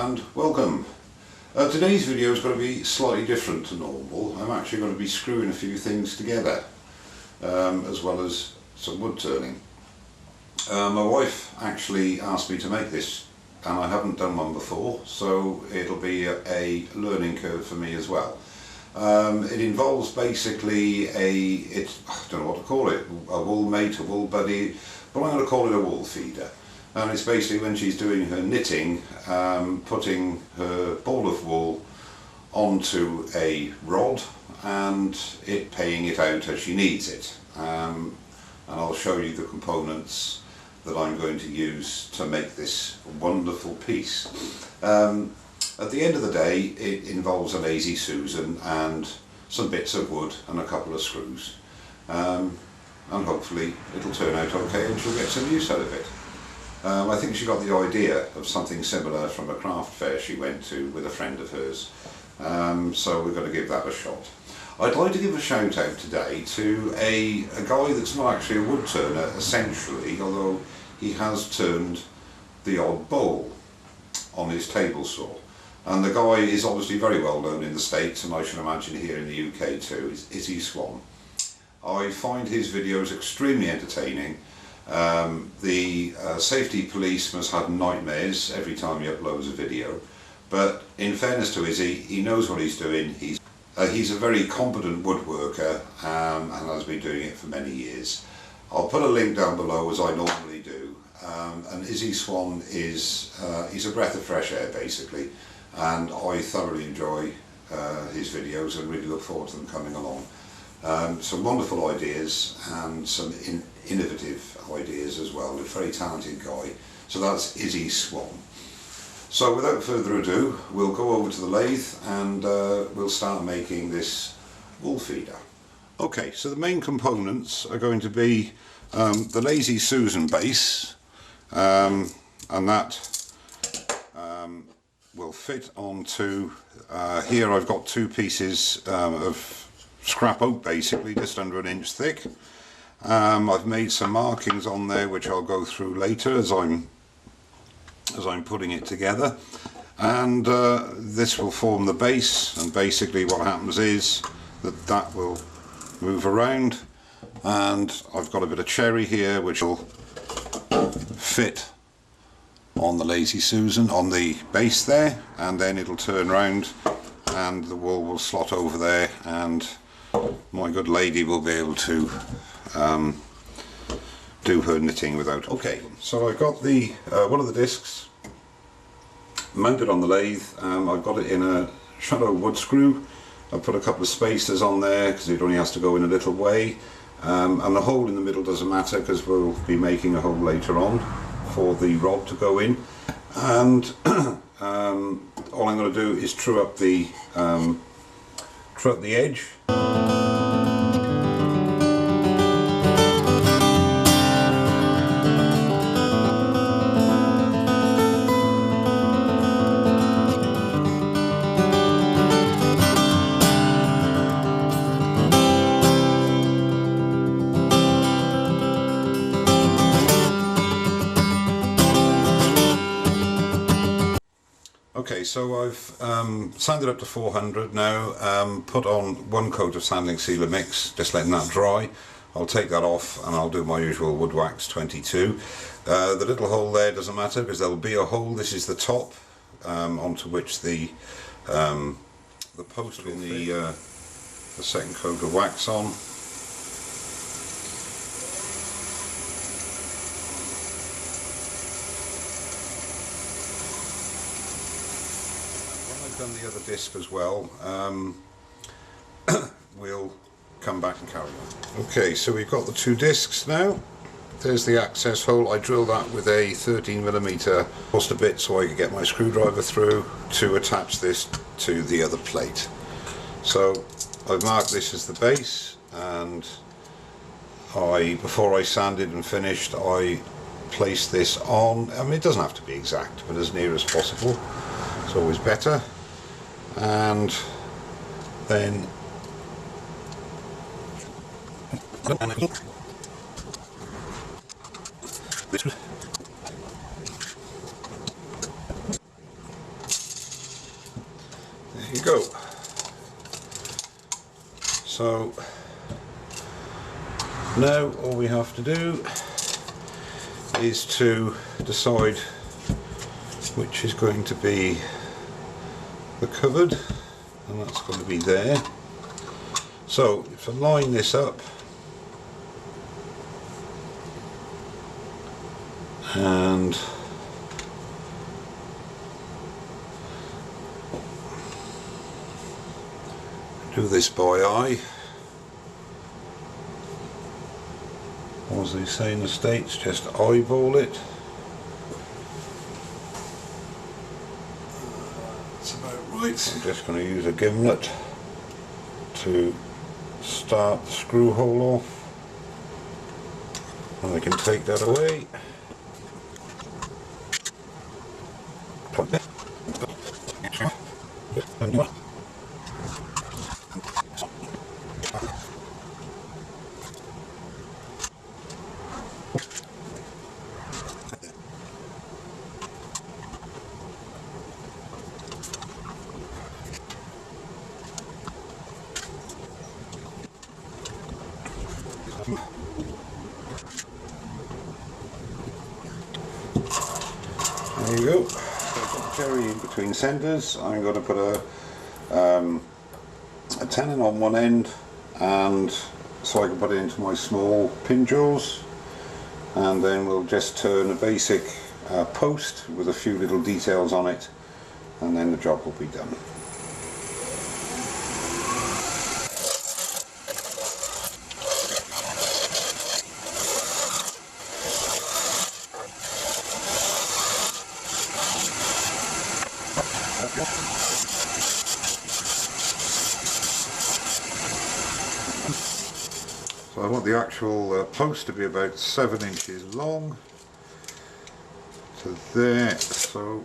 and welcome. Today's video is going to be slightly different to normal. I'm actually going to be screwing a few things together as well as some wood turning. My wife actually asked me to make this and I haven't done one before, so it'll be a learning curve for me as well. It involves basically I don't know what to call it, a wool mate, a wool buddy, but I'm going to call it a wool feeder. And it's basically when she's doing her knitting, putting her ball of wool onto a rod and paying it out as she needs it. And I'll show you the components that I'm going to use to make this wonderful piece. At the end of the day, it involves a lazy Susan and some bits of wood and a couple of screws. And hopefully it'll turn out okay and she'll get some use out of it. I think she got the idea of something similar from a craft fair she went to with a friend of hers, so we're going to give that a shot. I'd like to give a shout out today to a guy that's not actually a wood turner essentially, although he has turned the odd bowl on his table saw. And the guy is obviously very well known in the States, and I should imagine here in the UK too. Is Izzy Swan. I find his videos extremely entertaining. The safety police must have nightmares every time he uploads a video, but in fairness to Izzy, he knows what he's doing. He's a very competent woodworker and has been doing it for many years. I'll put a link down below as I normally do, and Izzy Swan is he's a breath of fresh air basically, and I thoroughly enjoy his videos and really look forward to them coming along. Some wonderful ideas and some innovative ideas as well. A very talented guy. So that's Izzy Swan. So without further ado, we'll go over to the lathe and we'll start making this wool feeder. Okay, so the main components are going to be the Lazy Susan base, and that will fit onto here. I've got two pieces of scrap oak, basically just under 1 inch thick. I've made some markings on there which I'll go through later as I'm putting it together, and this will form the base, and basically what happens is that will move around, and I've got a bit of cherry here which will fit on the Lazy Susan on the base there, and then it'll turn round and the wool will slot over there, and my good lady will be able to do her knitting without. Okay, so I've got the one of the discs mounted on the lathe. I've got it in a shallow wood screw. I've put a couple of spacers on there because it only has to go in a little way, and the hole in the middle doesn't matter because we'll be making a hole later on for the rod to go in. And all I'm going to do is true up the edge. Okay, so I've sanded up to 400 now, put on 1 coat of sanding sealer mix, just letting that dry. I'll take that off and I'll do my usual wood wax 22. The little hole there doesn't matter because there'll be a hole. This is the top onto which the post with the second coat of wax on. Done the other disc as well, we'll come back and carry on. Okay, so we've got the 2 discs now. There's the access hole. I drilled that with a 13mm, forced a bit so I could get my screwdriver through to attach this to the other plate. So I've marked this as the base, and before I sanded and finished, I placed this on. I mean, it doesn't have to be exact, but as near as possible. It's always better. And then you go. So now all we have to do is to decide which is going to be the cupboard, and that's going to be there. So if I line this up and do this by eye, or as they say in the States, just eyeball it. That's about right. I'm just going to use a gimlet to start the screw hole off, and I can take that away. There you go. I've got the cherry in between centres. I'm going to put a tenon on one end, and so I can put it into my small pin jaws, and then we'll just turn a basic post with a few little details on it, and then the job will be done. So I want the actual post to be about 7 inches long to there, so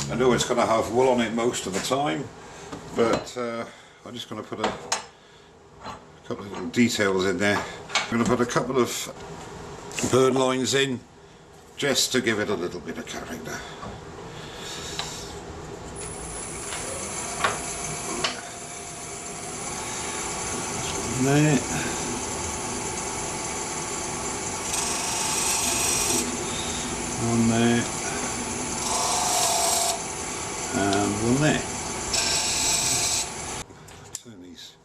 I know it's going to have wool on it most of the time, but I'm just going to put a couple of little details in there. I'm going to put a couple of burn lines in just to give it a little bit of character. There. One there. And one there. Turn these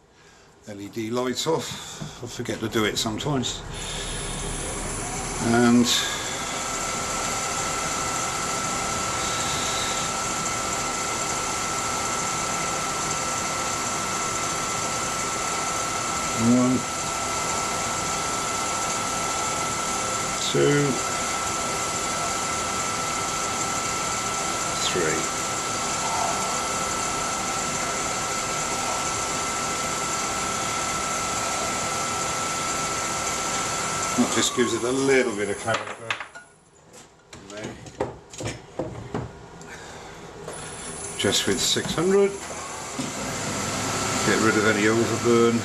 LED lights off. I forget to do it sometimes. And one, two, three. That just gives it a little bit of character. And then just with 600, get rid of any overburn.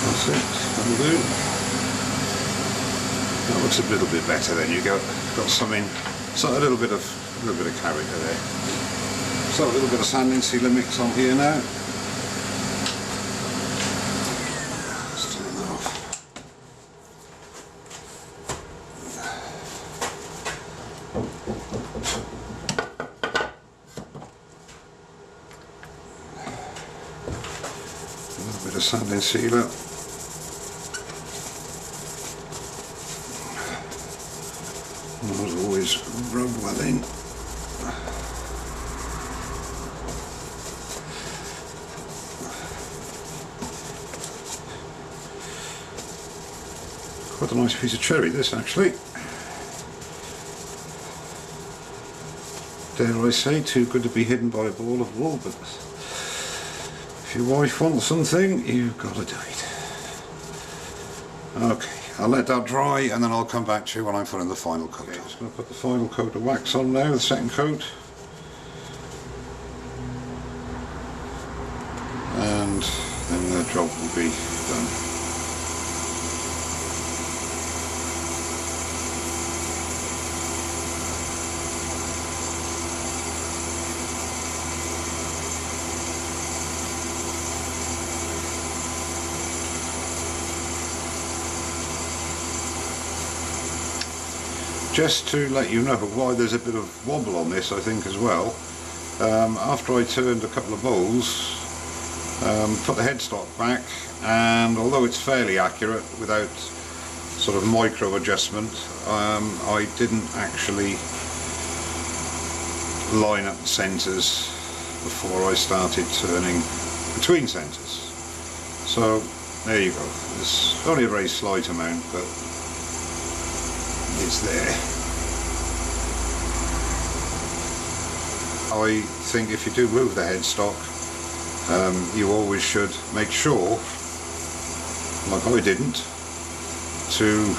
That's it, that'll do. That looks a little bit better. Then you got something, so a little bit of character there. So a little bit of sanding sealer mix on here now. Let's turn that off. A little bit of sanding sealer. As always, rub well in. Quite a nice piece of cherry, this actually. Dare I say, too good to be hidden by a ball of wool, but if your wife wants something, you've got to do it. Okay, I'll let that dry and then I'll come back to you when I'm putting the final coat on. I'm just going to put the final coat of wax on now, the second coat. And then the job will be done. Just to let you know why there's a bit of wobble on this, I think, as well. After I turned a couple of bowls, put the headstock back, and although it's fairly accurate without sort of micro adjustment, I didn't actually line up the centres before I started turning between centres. So there you go. There's only a very slight amount, but it's there. I think if you do move the headstock, you always should make sure, like I didn't, to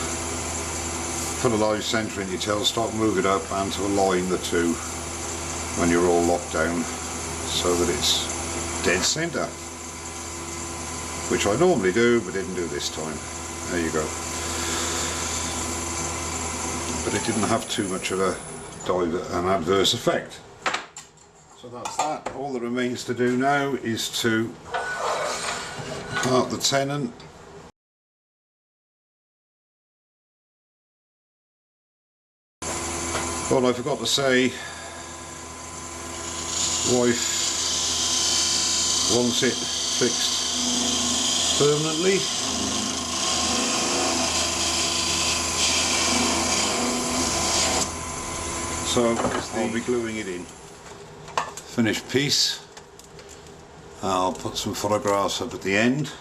put a live centre in your tailstock, move it up, and to align the two when you're all locked down so that it's dead centre, which I normally do but didn't do this time. There you go. But it didn't have too much of an adverse effect. So that's that. All that remains to do now is to part the tenon. Well, I forgot to say, wife wants it fixed permanently. So I'll be gluing it in. Finished piece. I'll put some photographs up at the end.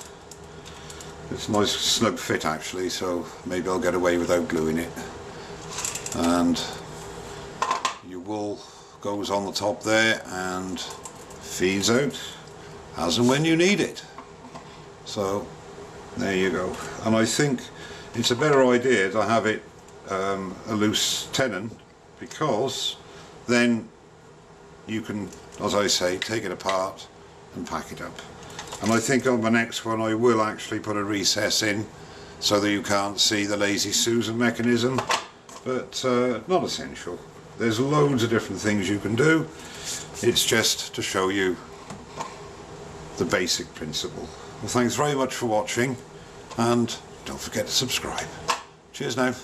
It's a nice snug fit actually, so maybe I'll get away without gluing it. And your wool goes on the top there and feeds out as and when you need it. So there you go. And I think it's a better idea to have it a loose tenon, because then you can, as I say, take it apart and pack it up. And I think on the next one I will actually put a recess in so that you can't see the Lazy Susan mechanism, but not essential. There's loads of different things you can do. It's just to show you the basic principle. Well, thanks very much for watching, and don't forget to subscribe. Cheers now.